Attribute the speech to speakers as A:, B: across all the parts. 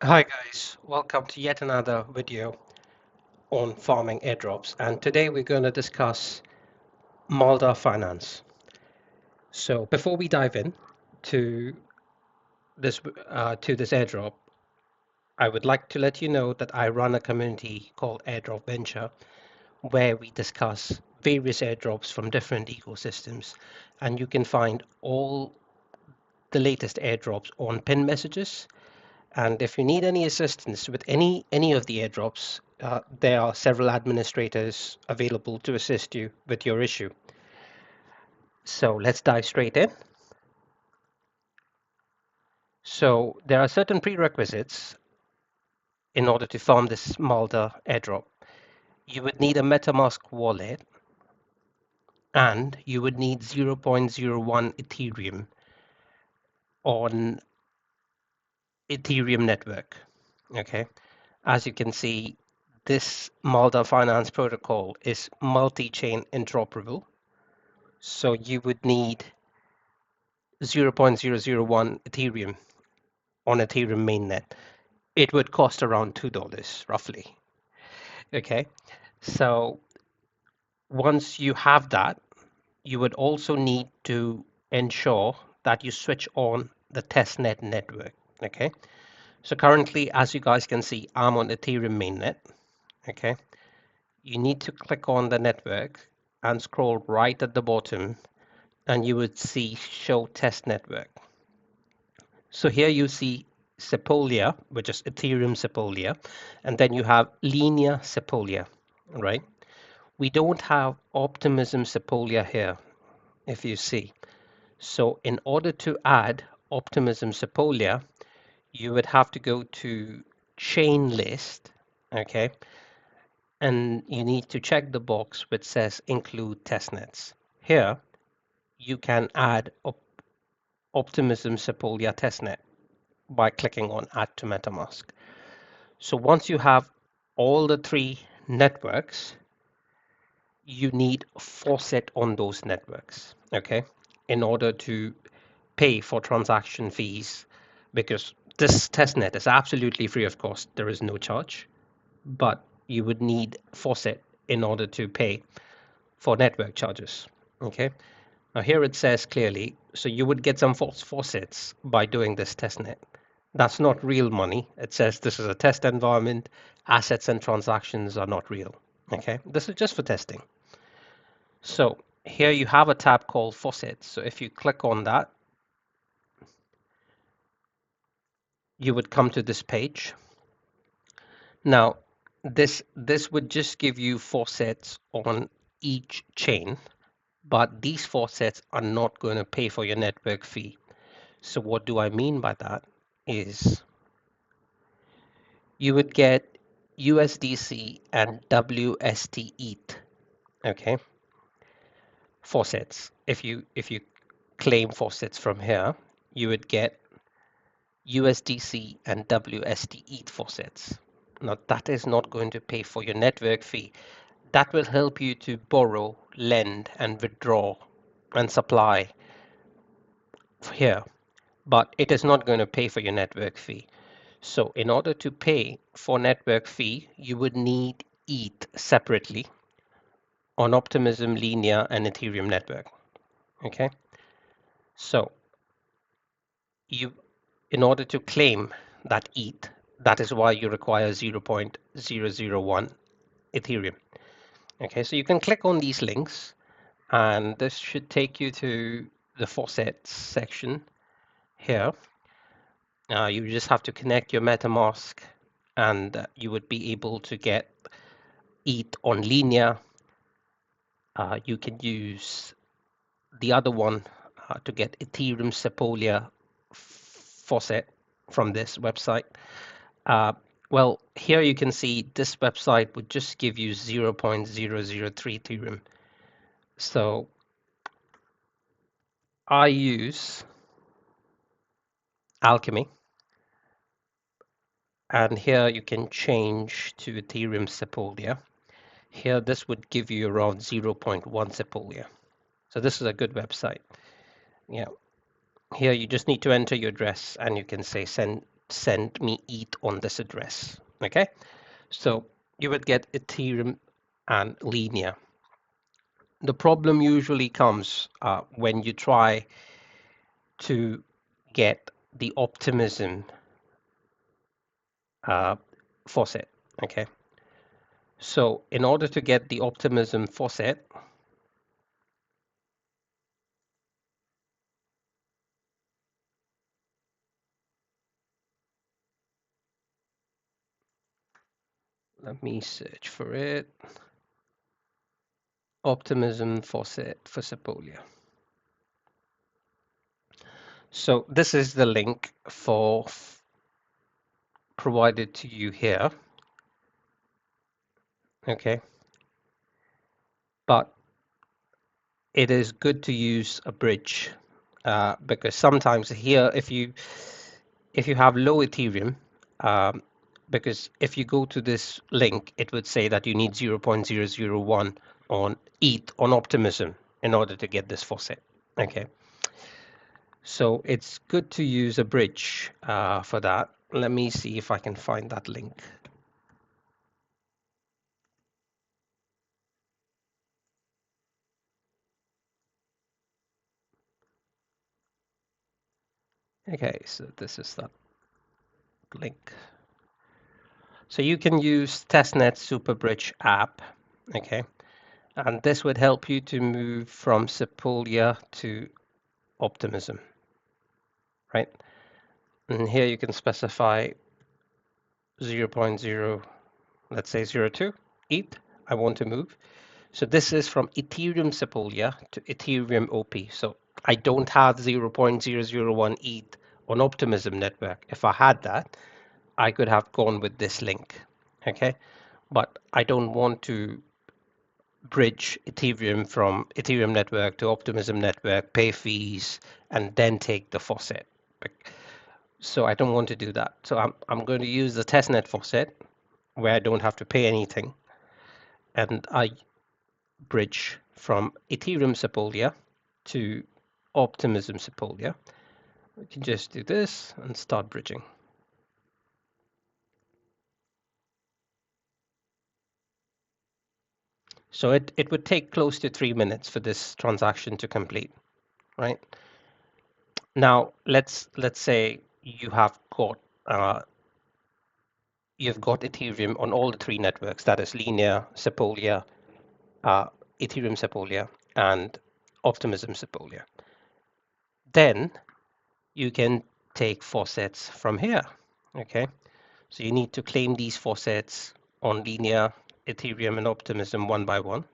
A: Hi guys, welcome to yet another video on farming airdrops, and today we're going to discuss Malda Finance. So before we dive in to this airdrop, I would like to let you know that I run a community called Airdrop Venture where we discuss various airdrops from different ecosystems, and you can find all the latest airdrops on pin messages. And if you need any assistance with any of the airdrops, there are several administrators available to assist you with your issue. So let's dive straight in. So there are certain prerequisites in order to farm this Malda airdrop. You would need a MetaMask wallet, and you would need 0.01 Ethereum on Ethereum network. Okay, as you can see, this Malda Finance protocol is multi-chain interoperable. So you would need 0.001 Ethereum on Ethereum mainnet. It would cost around $2 roughly. Okay, so once you have that, you would also need to ensure that you switch on the testnet network. Okay, so currently, as you guys can see, I'm on Ethereum mainnet. Okay, you need to click on the network and scroll right at the bottom, and you would see show test network. So here you see Sepolia, which is Ethereum Sepolia, and then you have linear Sepolia, right? We don't have optimism Sepolia here, if you see. So in order to add optimism Sepolia, you would have to go to chain list, okay? And you need to check the box which says include testnets. Here, you can add optimism Sepolia testnet by clicking on add to MetaMask. So once you have all the three networks, you need faucet on those networks, okay, in order to pay for transaction fees, because this testnet is absolutely free of cost. There is no charge, but you would need faucet in order to pay for network charges, okay. Now here it says clearly, so you would get some false faucets by doing this testnet. That's not real money. It says this is a test environment. Assets and transactions are not real. Okay, this is just for testing. So here you have a tab called faucets. So if you click on that, you would come to this page. Now, this would just give you faucets on each chain, but these faucets are not going to pay for your network fee. So what do I mean by that is you would get USDC and WST ETH, okay, faucets. If you claim faucets from here, you would get USDC and WST ETH faucets. Now that is not going to pay for your network fee. That will help you to borrow, lend, and withdraw and supply here, but it is not going to pay for your network fee. So in order to pay for network fee, you would need ETH separately on Optimism, Linear, and Ethereum network. Okay, so you, in order to claim that ETH, that is why you require 0.001 Ethereum. Okay, so you can click on these links, and this should take you to the faucets section here. You just have to connect your MetaMask, and you would be able to get ETH on Linear. You can use the other one to get Ethereum Sepolia faucet from this website. Well, here you can see this website would just give you 0.003 Ethereum. So I use Alchemy, and here you can change to Ethereum Sepolia. Here, this would give you around 0.1 Sepolia. So this is a good website. Yeah. Here you just need to enter your address, and you can say send send me ETH on this address. Okay, so you would get Ethereum and linear. The problem usually comes when you try to get the optimism faucet. Okay, so in order to get the optimism faucet, let me search for it. Optimism faucet for Sepolia. So this is the link for provided to you here. Okay, but it is good to use a bridge because sometimes here, if you have low Ethereum, because if you go to this link, it would say that you need 0.001 on ETH on Optimism in order to get this faucet. Okay, so it's good to use a bridge for that. Let me see if I can find that link. Okay, so this is that link. So you can use testnet superbridge app. Okay, and this would help you to move from Sepolia to Optimism, right? And here you can specify 0.0, let's say 0.2 ETH. I want to move. So this is from Ethereum Sepolia to Ethereum OP. So I don't have 0.001 ETH on Optimism network. If I had that, I could have gone with this link. Okay, but I don't want to bridge Ethereum from Ethereum network to Optimism network, pay fees, and then take the faucet. So I don't want to do that. So I'm going to use the testnet faucet where I don't have to pay anything. And I bridge from Ethereum Sepolia to Optimism Sepolia. We can just do this and start bridging. So it would take close to 3 minutes for this transaction to complete, right? Now let's say you've got Ethereum on all the three networks, that is Linear, Sepolia, Ethereum Sepolia, and Optimism Sepolia. Then you can take faucets from here. Okay, so you need to claim these faucets on Linear, Ethereum, and Optimism one by one.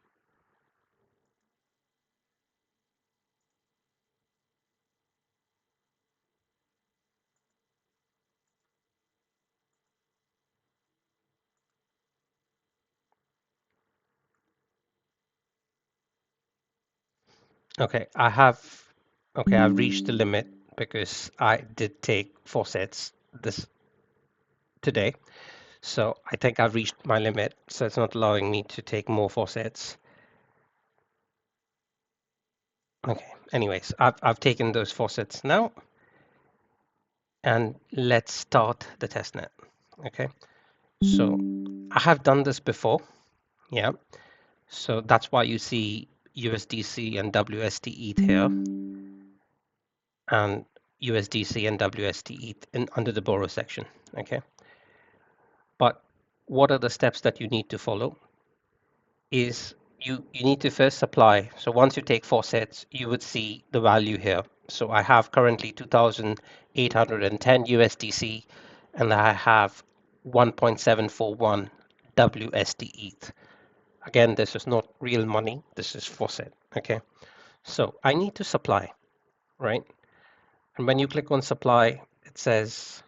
A: Okay, I've reached the limit because I did take faucets this today. So I think I've reached my limit. So it's not allowing me to take more faucets. Okay, anyways, I've taken those faucets now. And let's start the testnet. Okay, so I have done this before. Yeah, so that's why you see USDC and WSD ETH here, and USDC and WSD ETH under the borrow section. Okay, but what are the steps that you need to follow? Is you need to first supply. So once you take faucets, you would see the value here. So I have currently 2,810 USDC, and I have 1.741 WSD ETH. Again, this is not real money. This is faucet. Okay, so I need to supply, right? And when you click on supply, it says,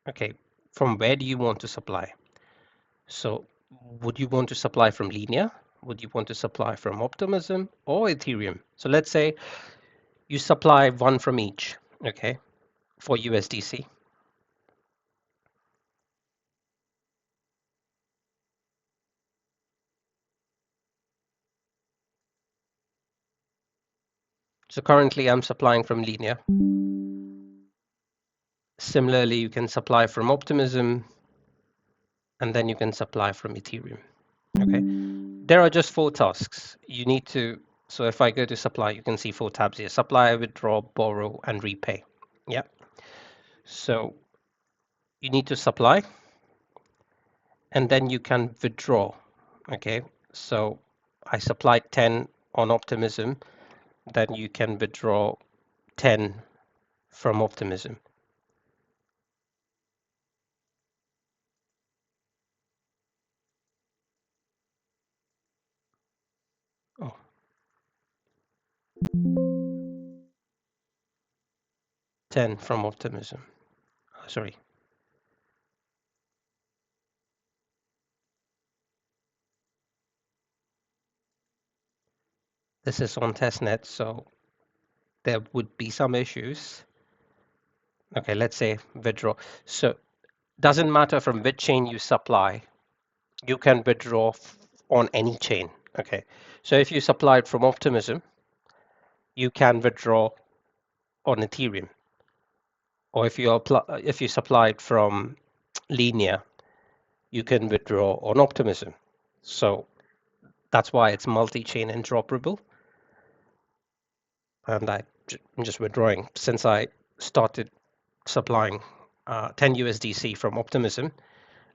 A: okay, from where do you want to supply? So would you want to supply from Linear? Would you want to supply from Optimism or Ethereum? So let's say you supply one from each, okay, for USDC. So currently I'm supplying from Linear. Similarly, you can supply from Optimism, and then you can supply from Ethereum. Okay, there are just 4 tasks you need to. So if I go to supply, you can see 4 tabs here: supply, withdraw, borrow, and repay. Yeah. So you need to supply, and then you can withdraw. Okay. So I supplied 10 on Optimism, then you can withdraw 10 from Optimism. Oh, 10 from Optimism. Sorry. This is on testnet, so there would be some issues. Okay, let's say withdraw. So doesn't matter from which chain you supply, you can withdraw on any chain. Okay, so if you supplied from Optimism, you can withdraw on Ethereum, or if you supplied from Linear, you can withdraw on Optimism. So that's why it's multi-chain interoperable. And I'm just withdrawing since I started supplying 10 USDC from Optimism.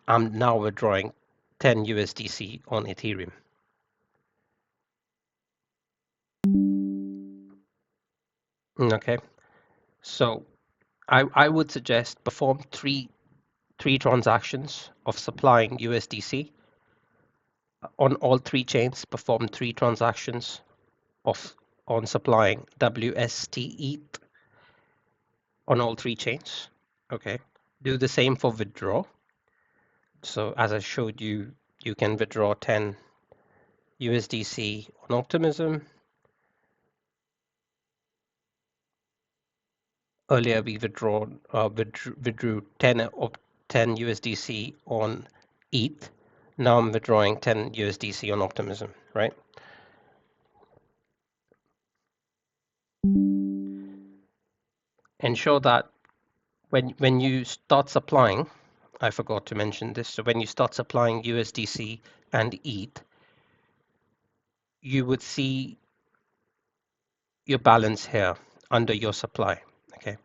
A: I'm now withdrawing 10 USDC on Ethereum. Okay, so I would suggest perform three transactions of supplying USDC on all 3 chains. Perform 3 transactions of on supplying WST ETH on all 3 chains. Okay, do the same for withdraw. So as I showed you, you can withdraw 10 USDC on Optimism. Earlier we withdrew 10 USDC on ETH. Now I'm withdrawing 10 USDC on Optimism, right? Ensure that when you start supplying, I forgot to mention this. So when you start supplying USDC and ETH, you would see your balance here under your supply. Okay,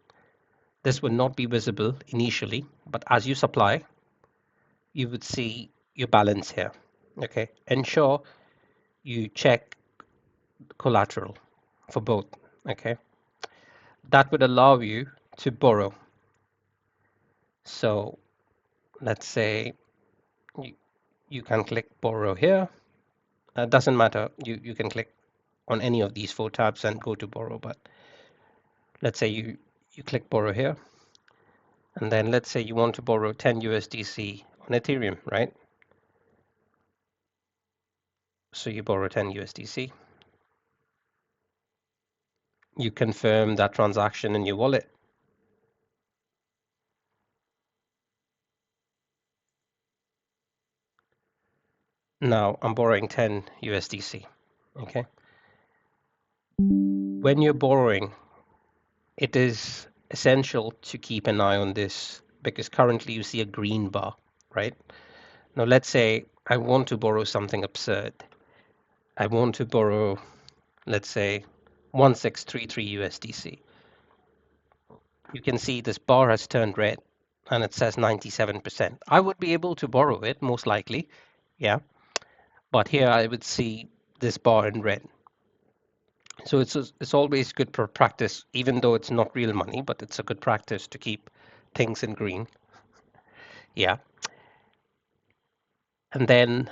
A: this would not be visible initially, but as you supply, you would see your balance here. Okay, ensure you check collateral for both. Okay, that would allow you to borrow. So let's say you can click borrow here. It doesn't matter. You can click on any of these 4 tabs and go to borrow. But let's say you click borrow here, and then let's say you want to borrow 10 USDC on Ethereum, right? So you borrow 10 USDC. You confirm that transaction in your wallet. Now I'm borrowing 10 USDC. Okay. When you're borrowing, it is essential to keep an eye on this because currently you see a green bar, right? Now let's say I want to borrow something absurd. I want to borrow, let's say, 1633 USDC. You can see this bar has turned red and it says 97%. I would be able to borrow it most likely, yeah. But here I would see this bar in red. So it's always good for practice, even though it's not real money, but it's a good practice to keep things in green. Yeah. And then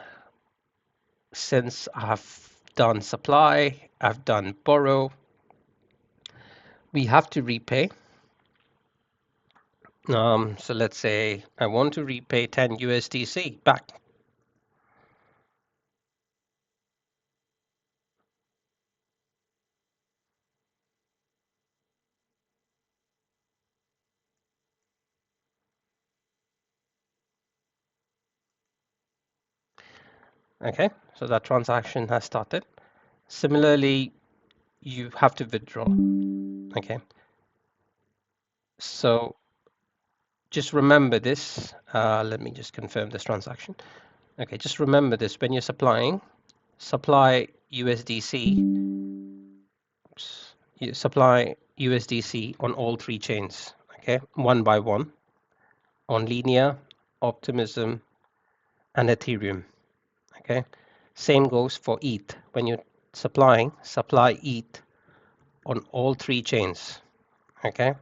A: since I've done supply, I've done borrow, we have to repay. So let's say I want to repay 10 USDC back. Okay, so that transaction has started. Similarly, you have to withdraw. Okay, so just remember this. Let me just confirm this transaction. Okay, just remember this when you're supply USDC, you supply USDC on all three chains, okay, one by one, on Linear, Optimism, and Ethereum, okay. Same goes for ETH. When you're supply ETH on all three chains, okay,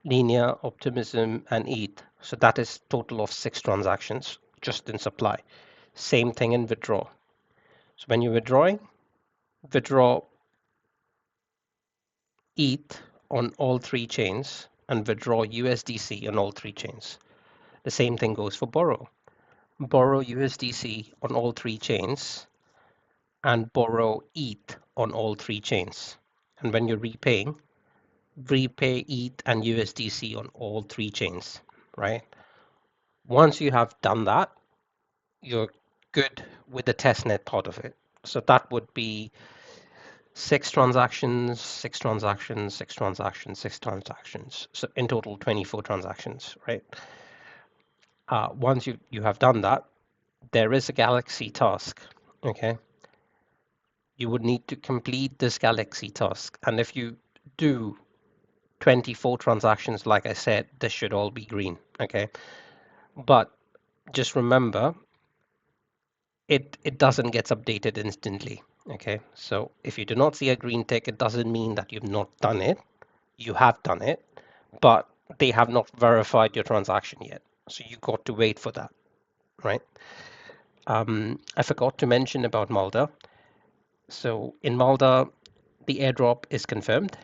A: Linear, Optimism, and ETH. So that is total of 6 transactions just in supply. Same thing in withdraw. So when you're withdraw ETH on all three chains and withdraw USDC on all three chains. The same thing goes for borrow. Borrow USDC on all three chains and borrow ETH on all three chains. And when you're repaying, repay ETH and USDC on all three chains, right? Once you have done that, you're good with the testnet part of it. So that would be 6 transactions, 6 transactions, 6 transactions, 6 transactions. So in total, 24 transactions, right? Once you have done that, there is a Galaxy task, okay? You would need to complete this Galaxy task. And if you do 24 transactions, like I said, this should all be green, okay? But just remember, it doesn't get updated instantly, okay? So if you do not see a green tick, it doesn't mean that you've not done it. You have done it, but they have not verified your transaction yet. So you got to wait for that, right? I forgot to mention about Malda. So in Malda, the airdrop is confirmed,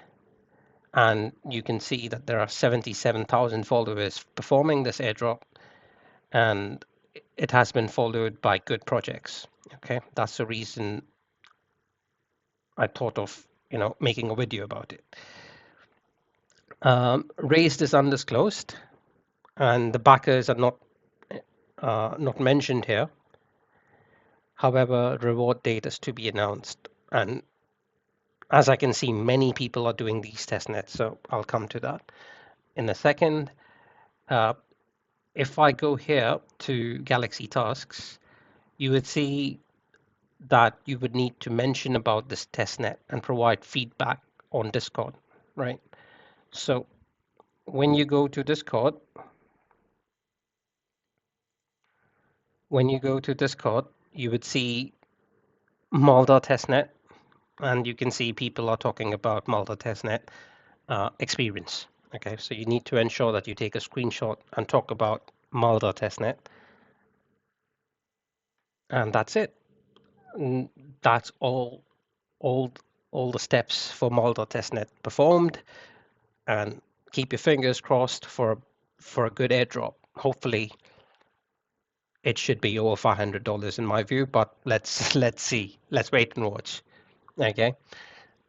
A: and you can see that there are 77,000 followers performing this airdrop, and it has been followed by good projects. Okay, that's the reason I thought of making a video about it. Raised is undisclosed, and the backers are not mentioned here. However, reward date is to be announced, and as I can see, many people are doing these testnets, so I'll come to that in a second. If I go here to Galaxy Tasks, you would see that you would need to mention about this testnet and provide feedback on Discord, right? So when you go to Discord, you would see Malda testnet, and you can see people are talking about Malda testnet experience. Okay, so you need to ensure that you take a screenshot and talk about Malda testnet, and that's it. And that's all all the steps for Malda testnet performed, and keep your fingers crossed for a good airdrop. Hopefully, it should be over $500 in my view, but let's see. Let's wait and watch. Okay,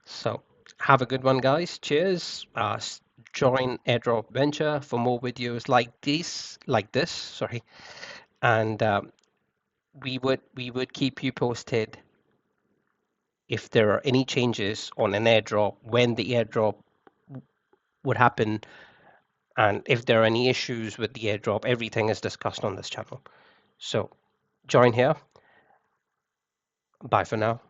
A: so have a good one, guys. Cheers. Join Airdrop Venture for more videos like this. Sorry, and we would keep you posted if there are any changes on an airdrop, when the airdrop would happen, and if there are any issues with the airdrop. Everything is discussed on this channel. So join here. Bye for now.